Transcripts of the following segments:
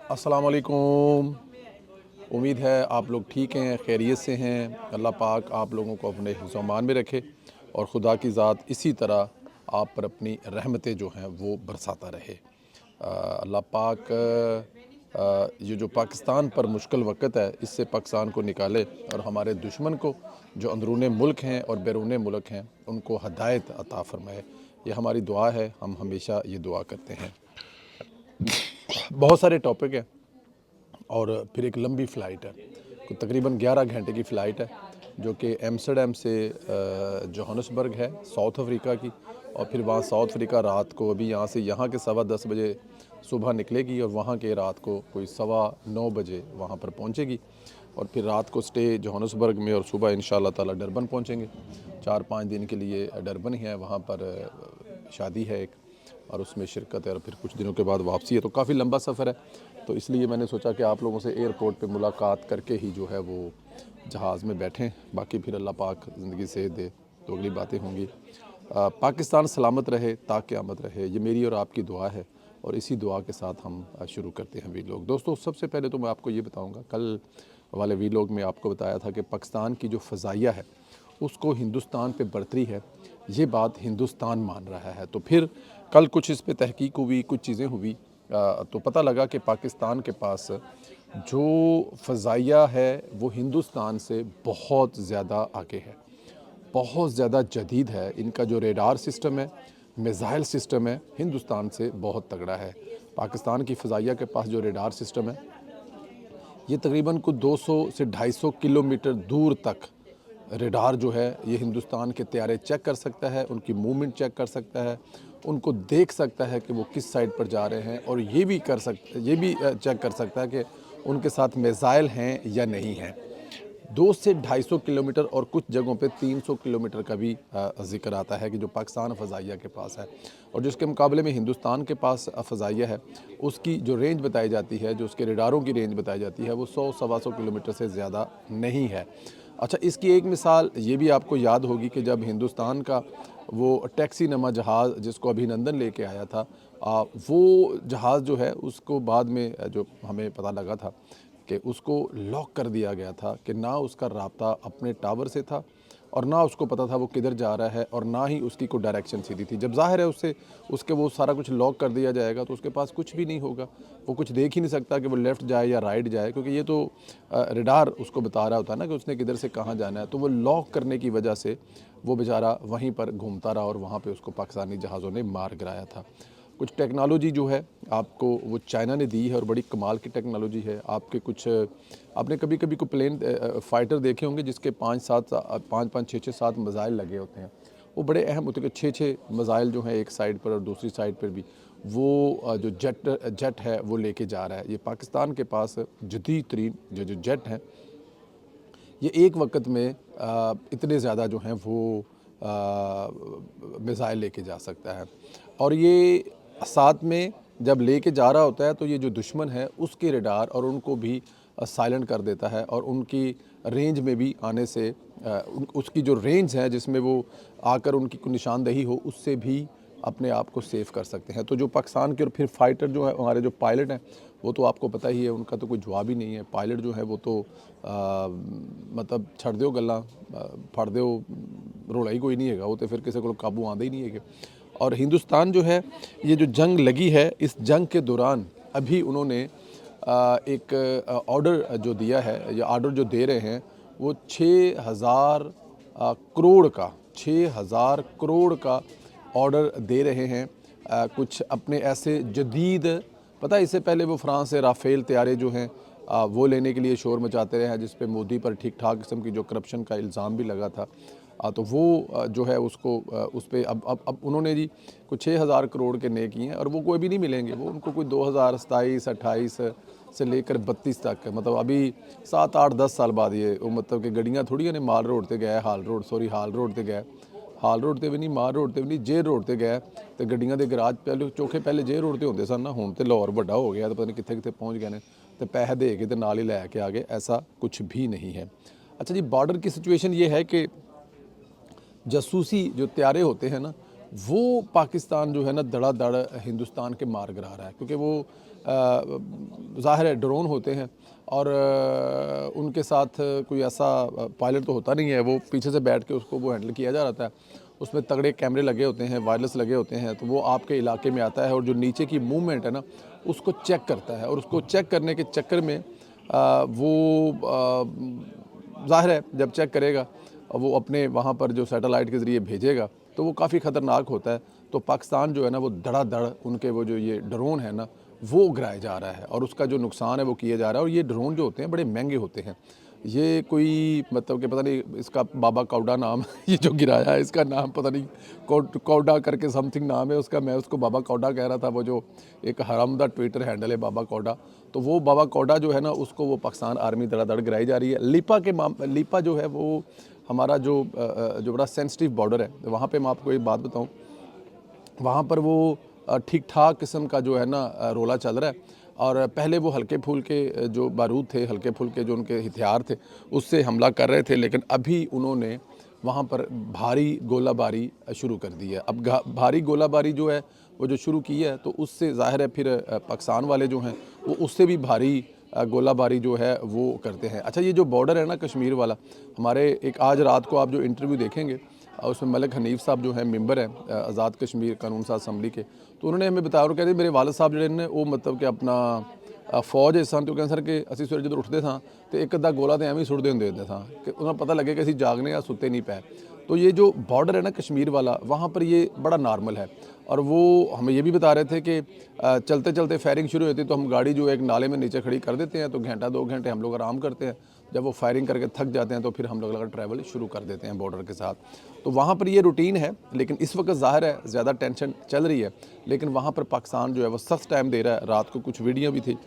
अस्सलाम वालेकुम। उम्मीद है आप लोग ठीक हैं, खैरियत से हैं। अल्लाह पाक आप लोगों को अपने हिफ्ज़-ओ-अमान में रखे और खुदा की ज़ात इसी तरह आप पर अपनी रहमतें जो हैं वो बरसाता रहे। अल्लाह पाक ये जो पाकिस्तान पर मुश्किल वक़्त है इससे पाकिस्तान को निकाले और हमारे दुश्मन को जो अंदरूनी मुल्क हैं और बैरूनी मुल्क हैं उनको हिदायत अता फ़रमाए। ये हमारी दुआ है, हम हमेशा ये दुआ करते हैं। बहुत सारे टॉपिक हैं और फिर एक लंबी फ़्लाइट है, तो तकरीबन 11 घंटे की फ़्लाइट है जो कि एम्स्टर्डम से जोहानिसबर्ग है, साउथ अफ्रीका की। और फिर वहाँ साउथ अफ्रीका रात को अभी यहाँ के 10:15 बजे सुबह निकलेगी और वहाँ के रात को कोई 9:15 बजे वहाँ पर पहुँचेगी और फिर रात को स्टे जोहानिसबर्ग में और सुबह इंशाअल्लाह ताला डरबन पहुँचेंगे। 4-5 दिन के लिए डरबन ही है, वहाँ पर शादी है एक और उसमें शिरकत है और फिर कुछ दिनों के बाद वापसी है, तो काफ़ी लंबा सफ़र है। तो इसलिए मैंने सोचा कि आप लोगों से एयरपोर्ट पे मुलाकात करके ही जो है वो जहाज़ में बैठें, बाकी फिर अल्लाह पाक ज़िंदगी सेहत दे तो अगली बातें होंगी। पाकिस्तान सलामत रहे, ता क़यामत रहे, ये मेरी और आपकी दुआ है और इसी दुआ के साथ हम शुरू करते हैं वीलॉग। दोस्तों, सबसे पहले तो मैं आपको ये बताऊँगा, कल वाले वीलॉग में आपको बताया था कि पाकिस्तान की जो फ़ज़ाइया है उसको हिंदुस्तान पे बरतरी है, ये बात हिंदुस्तान मान रहा है। तो फिर कल कुछ इस पे तहकीक हुई, कुछ चीज़ें हुई, तो पता लगा कि पाकिस्तान के पास जो फ़ज़ाइया है वो हिंदुस्तान से बहुत ज़्यादा आगे है, बहुत ज़्यादा जदीद है। इनका जो रेडार सिस्टम है, मिज़ाइल सिस्टम है, हिंदुस्तान से बहुत तगड़ा है। पाकिस्तान की फ़ज़ाइया के पास जो रेडार सिस्टम है ये तकरीबन कुछ 200 से 250 किलोमीटर दूर तक रेडार जो है ये हिंदुस्तान के तैयारे चेक कर सकता है, उनकी मूवमेंट चेक कर सकता है, उनको देख सकता है कि वो किस साइड पर जा रहे हैं और ये भी चेक कर सकता है कि उनके साथ मिसाइल हैं या नहीं हैं। 2 से 250 किलोमीटर और कुछ जगहों पे 300 किलोमीटर का भी ज़िक्र आता है कि जो पाकिस्तान फ़ज़ाइया के पास है और जिसके मुकाबले में हिंदुस्तान के पास फ़ज़ाइया है उसकी जो रेंज बताई जाती है, जो उसके रेडारों की रेंज बताई जाती है वो 100-125 किलोमीटर से ज़्यादा नहीं है। अच्छा, इसकी एक मिसाल ये भी आपको याद होगी कि जब हिंदुस्तान का वो टैक्सी नमा जहाज़ जिसको अभिनंदन लेके आया था, वो जहाज़ जो है उसको बाद में जो हमें पता लगा था कि उसको लॉक कर दिया गया था कि ना उसका राब्ता अपने टावर से था और ना उसको पता था वो किधर जा रहा है और ना ही उसकी कोई डायरेक्शन सीधी थी। जब ज़ाहिर है उससे उसके वो सारा कुछ लॉक कर दिया जाएगा तो उसके पास कुछ भी नहीं होगा, वो कुछ देख ही नहीं सकता कि वो लेफ़्ट जाए या राइट जाए, क्योंकि ये तो रडार उसको बता रहा होता है ना कि उसने किधर से कहाँ जाना है। तो वो लॉक करने की वजह से वो बेचारा वहीं पर घूमता रहा और वहाँ पर उसको पाकिस्तानी जहाज़ों ने मार गिराया था। कुछ टेक्नोलॉजी जो है आपको वो चाइना ने दी है और बड़ी कमाल की टेक्नोलॉजी है। आपने कभी कभी को प्लेन फाइटर देखे होंगे जिसके 5-5 6-6 7 मिसाइल लगे होते हैं, वो बड़े अहम होते हैं कि 6-6 मिसाइल जो हैं एक साइड पर और दूसरी साइड पर भी वो जो जेट है वो लेके जा रहा है। ये पाकिस्तान के पास जदीद तरीन जो जेट हैं ये एक वक्त में इतने ज़्यादा जो हैं वो मिसाइल लेके जा सकता है और ये साथ में जब लेके जा रहा होता है तो ये जो दुश्मन है उसके रडार और उनको भी साइलेंट कर देता है और उनकी रेंज में भी आने से उसकी जो रेंज है जिसमें वो आकर उनकी कोई निशानदेही हो उससे भी अपने आप को सेव कर सकते हैं। तो जो पाकिस्तान के और फिर फाइटर जो है हमारे जो पायलट हैं वो तो आपको पता ही है, उनका तो कोई जवाब ही नहीं है। पायलट जो है वो तो मतलब छड़ दो गल्ला फड़ दो, रोला ही कोई नहीं है, वो तो फिर किसी को काबू आंदा ही नहीं है। और हिंदुस्तान जो है ये जो जंग लगी है इस जंग के दौरान अभी उन्होंने एक ऑर्डर जो दिया है या ऑर्डर जो दे रहे हैं वो 6,000 करोड़ का 6,000 करोड़ का ऑर्डर दे रहे हैं। कुछ अपने ऐसे जदीद, पता है इससे पहले वो फ्रांस से राफ़ेल तैयारे जो हैं वो लेने के लिए शोर मचाते रहे हैं जिस पे मोदी पर ठीक ठाक किस्म की जो करप्शन का इल्ज़ाम भी लगा था। तो वो जो है उसको उस पे अब उन्होंने जी कुछ 6,000 करोड़ के ने किए हैं और वो कोई भी नहीं मिलेंगे, वो उनको कोई 2027-28 से लेकर 32 तक, मतलब अभी 7-8-10 साल बाद ये वो मतलब कि गड्डियाँ थोड़ियां ने माल रोड ते गए हाल रोड ते गए, हाल रोड ते भी नहीं, माल रोड ते भी नहीं, जेल रोड ते गए तो गड्डियां के गराज पहले चौखे पहले जेल रोड ते होंगे सन ना, हुण तो लाहौर बड़ा हो गया तो पता नहीं कितने कितने पहुँच गए हैं तो पैसे दे के तो नाल ही लैके आ गए, ऐसा कुछ भी नहीं है। अच्छा जी, बॉर्डर की सिचुएशन ये है कि जासूसी जो तैयारे होते हैं ना वो पाकिस्तान जो है ना धड़ाधड़ हिंदुस्तान के मार गिरा रहा है, क्योंकि वो ज़ाहिर है ड्रोन होते हैं और उनके साथ कोई ऐसा पायलट तो होता नहीं है, वो पीछे से बैठ के उसको वो हैंडल किया जा रहा है। उसमें तगड़े कैमरे लगे होते हैं, वायरलेस लगे होते हैं, तो वो आपके इलाके में आता है और जो नीचे की मूवमेंट है ना उसको चेक करता है, और उसको चेक करने के चक्कर में ज़ाहिर है जब चेक करेगा वो अपने वहाँ पर जो सैटेलाइट के ज़रिए भेजेगा तो वो काफ़ी ख़तरनाक होता है। तो पाकिस्तान जो है ना वो धड़ाधड़ उनके वो जो ये ड्रोन है ना वो गिराया जा रहा है और उसका जो नुकसान है वो किया जा रहा है। और ये ड्रोन जो होते हैं बड़े महंगे होते हैं, ये कोई मतलब कि पता नहीं इसका बाबा कौडा नाम ये जो गिराया है इसका नाम पता नहीं कौडा करके समथिंग नाम है उसका, मैं उसको बाबा कौडा कह रहा था, वो जो एक हरामदा ट्विटर हैंडल है बाबा कौडा, तो वो बाबा कौडा जो है ना उसको वो पाकिस्तान आर्मी धड़ाधड़ गिराई जा रही है। लीपा जो है वो हमारा जो बड़ा सेंसिटिव बॉर्डर है, वहाँ पे मैं आपको एक बात बताऊँ, वहाँ पर वो ठीक ठाक किस्म का जो है ना रोला चल रहा है। और पहले वो हल्के फुल्के जो बारूद थे, हल्के फुल्के जो उनके हथियार थे उससे हमला कर रहे थे, लेकिन अभी उन्होंने वहाँ पर भारी गोलाबारी शुरू कर दी है। अब भारी गोलाबारी जो है वो जो शुरू की है तो उससे ज़ाहिर है फिर पाकिस्तान वाले जो हैं वो उससे भी भारी गोलाबारी जो है वो करते हैं। अच्छा, ये जो बॉर्डर है ना कश्मीर वाला, हमारे एक आज रात को आप जो इंटरव्यू देखेंगे उसमें मलिक हनीफ साहब जो हैं मेंबर हैं आज़ाद कश्मीर कानून साज असम्बली के, तो उन्होंने हमें बताया और कहते मेरे वालद साहब ਜਿਹੜੇ ਨੇ ਉਹ ਮਤਲਬ ਕਿ ਆਪਣਾ ਫੌਜ ਸਨ, तो कहते सर कि ਅਸੀਂ ਸਵੇਰੇ ਜਦੋਂ ਉੱਠਦੇ ਸਾਂ तो एक अद्धा गोला तो एवं ही सुटते होंगे था कि उन्हें पता लगे कि असी जागने या सुते नहीं पै। तो ये जो बॉर्डर है ना कश्मीर वाला, वहाँ पर ये बड़ा नॉर्मल है। और वो हमें ये भी बता रहे थे कि चलते चलते फायरिंग शुरू होती तो हम गाड़ी जो एक नाले में नीचे खड़ी कर देते हैं, तो घंटा 2 घंटे हम लोग आराम करते हैं, जब वो फायरिंग करके थक जाते हैं तो फिर हम लोग लगा ट्रैवल शुरू कर देते हैं बॉर्डर के साथ। तो वहाँ पर ये रूटीन है, लेकिन इस वक्त ज़ाहिर है ज़्यादा टेंशन चल रही है, लेकिन वहाँ पर पाकिस्तान जो है वो सख्त टाइम दे रहा है। रात को कुछ वीडियो भी थी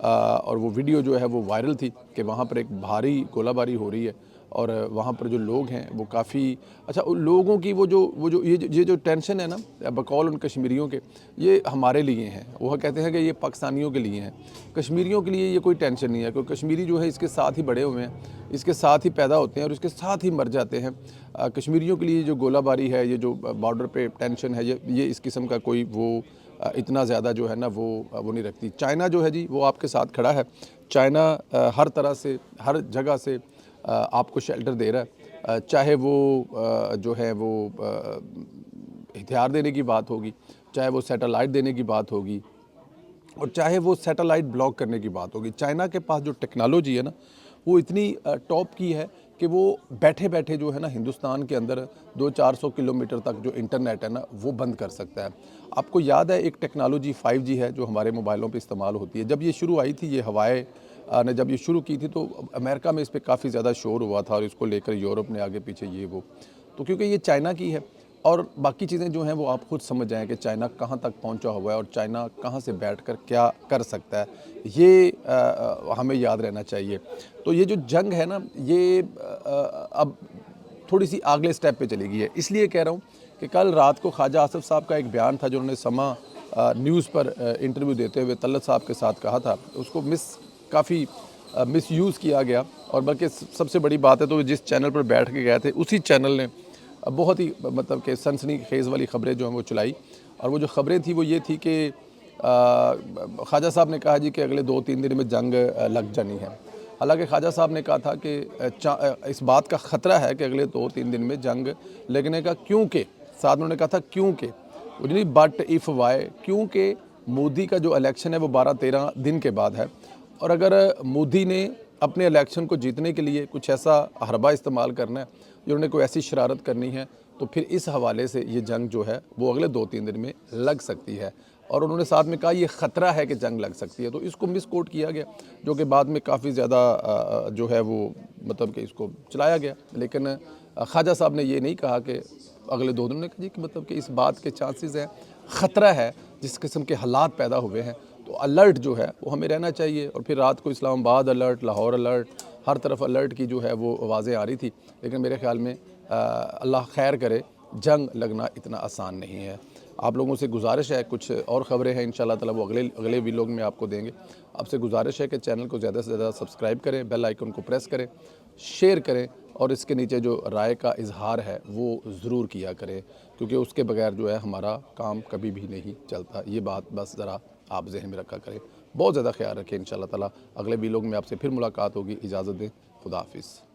और वो वीडियो जो है वो वायरल थी कि वहाँ पर एक भारी गोलाबारी हो रही है और वहाँ पर जो लोग हैं वो काफ़ी अच्छा, उन लोगों की वो जो ये जो टेंशन है ना बकौल उन कश्मीरियों के, ये हमारे लिए हैं। वो कहते हैं कि ये पाकिस्तानियों के लिए हैं, कश्मीरियों के लिए ये कोई टेंशन नहीं है, क्योंकि कश्मीरी जो है इसके साथ ही बड़े हुए हैं, इसके साथ ही पैदा होते हैं और इसके साथ ही मर जाते हैं। कश्मीरियों के लिए जो गोलाबारी है, ये जो बॉर्डर पे टेंशन है, ये इस किस्म का कोई वो इतना ज़्यादा जो है ना वो नहीं रखती। चाइना जो है जी वो आपके साथ खड़ा है। चाइना हर तरह से हर जगह से आपको शेल्टर दे रहा है, चाहे वो जो है वो हथियार देने की बात होगी, चाहे वो सैटेलाइट देने की बात होगी और चाहे वो सैटेलाइट ब्लॉक करने की बात होगी। चाइना के पास जो टेक्नोलॉजी है ना वो इतनी टॉप की है कि वो बैठे बैठे जो है ना हिंदुस्तान के अंदर 200-400 किलोमीटर तक जो इंटरनेट है ना वो बंद कर सकता है। आपको याद है एक टेक्नोलॉजी 5G है जो हमारे मोबाइलों पे इस्तेमाल होती है। जब ये शुरू आई थी, ये हवाएं ने जब ये शुरू की थी तो अमेरिका में इस पर काफ़ी ज़्यादा शोर हुआ था और इसको लेकर यूरोप ने आगे पीछे ये वो, तो क्योंकि ये चाइना की है और बाकी चीज़ें जो हैं वो आप खुद समझ जाएँ कि चाइना कहाँ तक पहुँचा हुआ है और चाइना कहाँ से बैठकर क्या कर सकता है, ये हमें याद रहना चाहिए। तो ये जो जंग है ना ये अब थोड़ी सी अगले स्टेप पे चली गई है। इसलिए कह रहा हूँ कि कल रात को ख्वाजा आसिफ साहब का एक बयान था जो उन्होंने समा न्यूज़ पर इंटरव्यू देते हुए तलत साहब के साथ कहा था, उसको काफ़ी मिसयूज़ किया गया। और बल्कि सबसे बड़ी बात है तो जिस चैनल पर बैठ के गए थे उसी चैनल ने बहुत ही मतलब कि सनसनीखेज़ वाली ख़बरें जो हैं वो चलाई। और वो जो ख़बरें थी वो ये थी कि ख्वाजा साहब ने कहा जी कि अगले 2-3 दिन में जंग लग जानी है। हालांकि ख्वाजा साहब ने कहा था कि इस बात का ख़तरा है कि अगले 2-3 दिन में जंग लगने का, क्योंकि साथ उन्होंने कहा था क्योंकि बट इफ़ वाई, क्योंकि मोदी का जो इलेक्शन है वो 12-13 दिन के बाद है और अगर मोदी ने अपने इलेक्शन को जीतने के लिए कुछ ऐसा हरबा इस्तेमाल करना है, जिन्होंने कोई ऐसी शरारत करनी है, तो फिर इस हवाले से ये जंग जो है वो अगले 2-3 दिन में लग सकती है। और उन्होंने साथ में कहा ये ख़तरा है कि जंग लग सकती है, तो इसको मिस कोट किया गया जो कि बाद में काफ़ी ज़्यादा जो है वो मतलब कि इसको चलाया गया। लेकिन ख्वाजा साहब ने ये नहीं कहा कि अगले 2 दिनों में, जी कि मतलब कि इस बात के चांसेस हैं, ख़तरा है, जिस किस्म के हालात पैदा हुए हैं तो अलर्ट जो है वो हमें रहना चाहिए। और फिर रात को इस्लामाबाद अलर्ट, लाहौर अलर्ट, हर तरफ अलर्ट की जो है वो आवाज़ें आ रही थी। लेकिन मेरे ख्याल में अल्लाह खैर करे, जंग लगना इतना आसान नहीं है। आप लोगों से गुजारिश है, कुछ और ख़बरें हैं इंशाअल्लाह ताला वो अगले वीलॉग में आपको देंगे। आपसे गुजारिश है कि चैनल को ज़्यादा से ज़्यादा सब्सक्राइब करें, बेल आइकन को प्रेस करें, शेयर करें और इसके नीचे जो राय का इजहार है वो ज़रूर किया करें, क्योंकि उसके बगैर जो है हमारा काम कभी भी नहीं चलता। ये बात बस ज़रा आप जहन में रखा करें। बहुत ज़्यादा ख्याल रखें। इंशाअल्लाह ताला अगले वीलॉग में आपसे फिर मुलाकात होगी। इजाज़त दें। खुदा हाफिज़।